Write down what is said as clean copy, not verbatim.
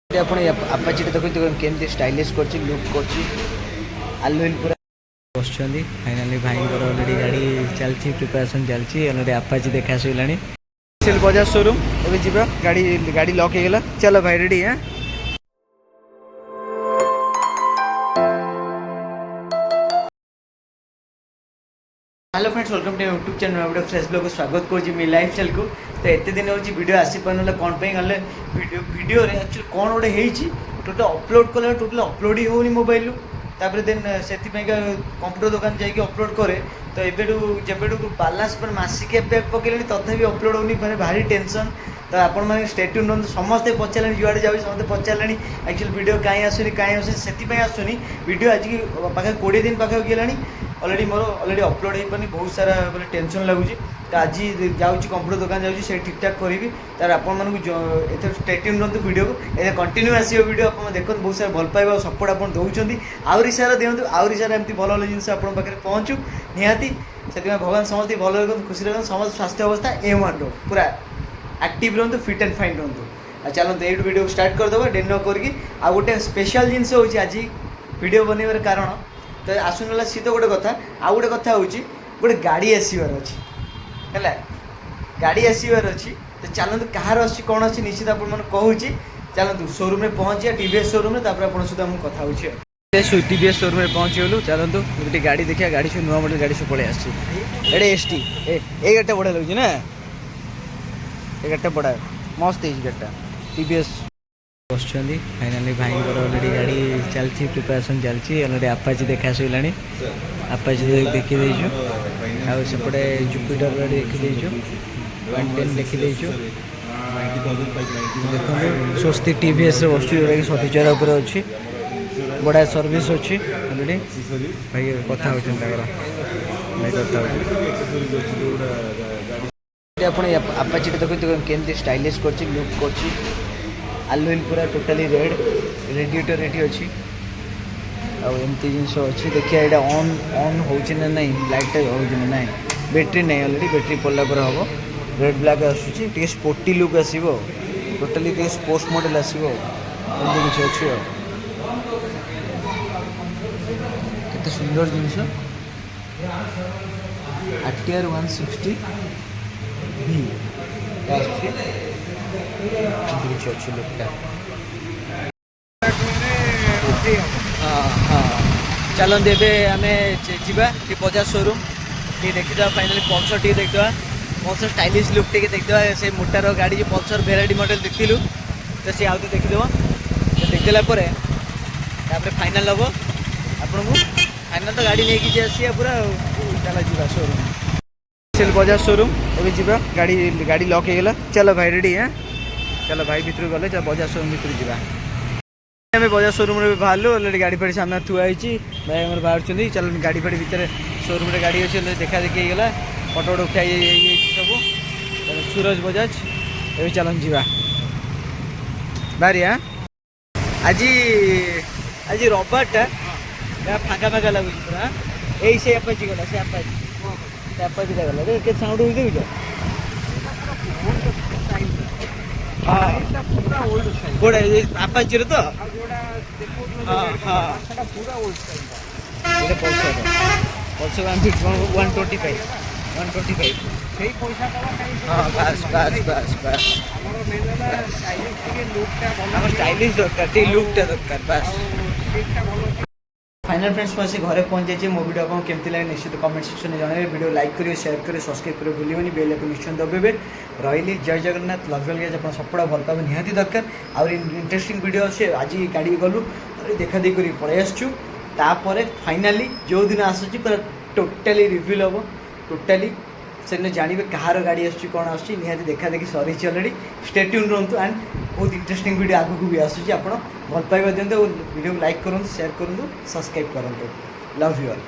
ଆପଣ ଆପାଚିଟା ଦେଖନ୍ତୁ କେମିତି ଷ୍ଟାଇଲିଶ କରିଛି ଲୁକ୍ କରିଛି ଆଲୁଇନ୍ ପୁରା ବସିଛନ୍ତି। ଫାଇନାଲି ଭାଇଙ୍କର ଅଲରେଡ଼ି ଗାଡ଼ି ଚାଲିଛି ପ୍ରିପାରେସନ୍ ଚାଲିଛି ଅଲରେଡ଼ି ଆପାଚି ଦେଖା ଆସିଲାଣି। ବଜାଜ ଶୋରୁମ୍ ଏବେ ଯିବା ଗାଡ଼ି ଲକ୍ ହେଇଗଲା ଚାଲ ଭାଇ ରେଡ଼ି ହାଁ। Hello friends welcome to YouTube channel video fresh blog को स्वागत करुँची मी लाइफ स्टाइल को। तो एत दिन हूँ वीडियो आसीपारे कौन गले वीडियो एक्चुअली कौन गोटे टोटल अपलोड कला टोटल अपलोड ही होनी मोबाइल तापर देन से कंप्यूटर दुकान जाकि अपलोड करे तो जब बालांस पर मासिक पैक पकड़े तथापि अपलोड होनी मैंने भारी टेंशन। तो आपण मैंने स्टेट्यून रुहतु समस्ते पचारे जुआड़े जाऊँ समस्ते पचारे एक्चुअली वीडियो कहीं आसुनी से आसुनी वीडियो आज की पाखे 20 दिन पाखे गलानी ऑलरेडी मोर ऑलरेडी अपलोड हो पानी बहुत सारा बोले टेंशन लगुच। तो आज जाऊँगी कंप्यूटर दुकान जाऊँगी से ठीक ठाक करी तार आपण एथर स्टेट्यून रुहतु वीडियो को ए कंटिन्यू आसो वीडियो आप देखते बहुत सारा भल पाइबा सपोर्ट आप दौरान आहरी सारा दिंतु आहरी सारा एमती भल भल जिन आप पाखे पहुँचू निहाती से भगवान समस्त भल रखते खुशी रखते समस्त स्वास्थ्य अवस्था एम1 रो पूरा एक्टिव रुहतु फिट एंड फाइन रुहतु। चलते ये वीडियो स्टार्ट करदेव डेन न करके आ गोटे स्पेशल जिनस हो आज वीडियो बनइबार कारण तो आसुनला सी तो गोटे कथा आ गोटे कथा हूँ गोटे गाड़ी आसबार अच्छी है गाड़ी आसबार अच्छी तो चलते कहार अच्छी कौन अच्छी निश्चित आप कहूँ चलते शोरूम में पहुँचे टीवीएस शोरूम में सहित मुझे कथा हूँ टीवीएस शोरूम में पहुँची गलु चलतु गोटे गाड़ी देखिए गाड़ी सब नुआ मॉडल गाड़ी सब पलि आसटे एसटी ए गाड़ी बढ़िया लगे ना ये गाड़ी बड़ा मस्त है गाड़ी टीवीएस बस फाइनाली भाईଙ୍କର ऑलरेडी गाड़ी चलती प्रिपरेशन चलती ऑलरेडी आपाची देखा आसलानी आपाची देखी देचु आउ सेपटे जुपिटर गाड़ी देखी 110 देखी देचु देखो स्वस्ति टीवीएस बस जोटा कि सतीचार उपर अच्छी बड़ा सर्विस अच्छी ऑलरेडी भाई कथा होती भाई कथा आप आपाची देखते केमती स्टाइलिश कर लुक कर आलुइल पूरा टोटाली रेड रेडिएटर रेडी अच्छी आमती जिनस अच्छी देखिए यहाँ ऑन ऑन हो नहीं लाइट हो ना बैटेरी नहीं ऑलरेडी बैटेरी पड़ला पर हम रेड ब्लैक आसूँ स्पोर्टी लुक आसो टोटाली स्पोर्ट्स मॉडल आसो किसी अच्छी केते सुंदर जिनस आरटीआर 160 भी अच्छी लुकटा हाँ हाँ चलते आम जा बजाज शोरूम टी देखीद फाइनाली पल्सर टी देखा पल्सर स्टाइलिश लुक टी देखा से मोटार गाड़ी जो पल्सर भेराइटी मॉडल देखिलु तो सी आउे देखीद देखदेला फाइनाल हम आपन को फाइनाल तो गाड़ी नहीं कि आसिया पूरा चला जा शोरूम बजाज शोरूम अभी जा गाड़ी लॉक होगा चलो भाई रेडी हाँ चलो भाई भितर गले बजाज शोरूम भितर जा बजाज शोरूम में बाहर ऑलरेडी गाड़ी फाड़ी सामने थुआई भाई आम बाहर चल गाड़ी फाड़ी भितर शोरूम गाड़ी अच्छे देखा देखी होगा फटो फटो उठा सब सूरज बजाज ये चलन जा बाहरी हाँ आज आज रविवारटा फाँका फाँका लगुच पूरा यही से आपाची गला से आपाची गला के साउंड हो देखो गोड़ा आपाची तो हाँ हाँ पल्सर 125 हाँ बस बस बस बस स्टाइलिश दरकार लुकटा दरकार बस फाइनल फ्रेंड्स मैं घरे पहुँच जाइए मो वीडियो आपको केमती लगे निश्चित कमेंट सेक्शन में जनइबे वीडियो लाइक करेंगे शेयर करेंगे सब्सक्राइब करेंगे भूलिए बेल आइकन निश्चय दबाइबे रही जय जगन्नाथ लव यू आप सपोर्ट भल पाइबे निहाती दरकार आउ इंटरेस्टिंग वीडियो अच्छे आज गाड़ी गलु देखा देखी कर पलि आसपर फाइनाली जो दिन आसूँ पूरा टोटाली रिव्यू हम टोटाली से जानवे कहार गाड़ी आसूँ कौन आसूँ निहाती देखा देखी सरी ऑलरेडी स्टेट्यून रुहतु एंड बहुत इंटरेस्टिंग वीडियो आगू भी आसूँ आप भल पाइबा दिंतु वीडियो को लाइक करूँ शेयर करूँ सब्सक्राइब करूँ लव यू ऑल।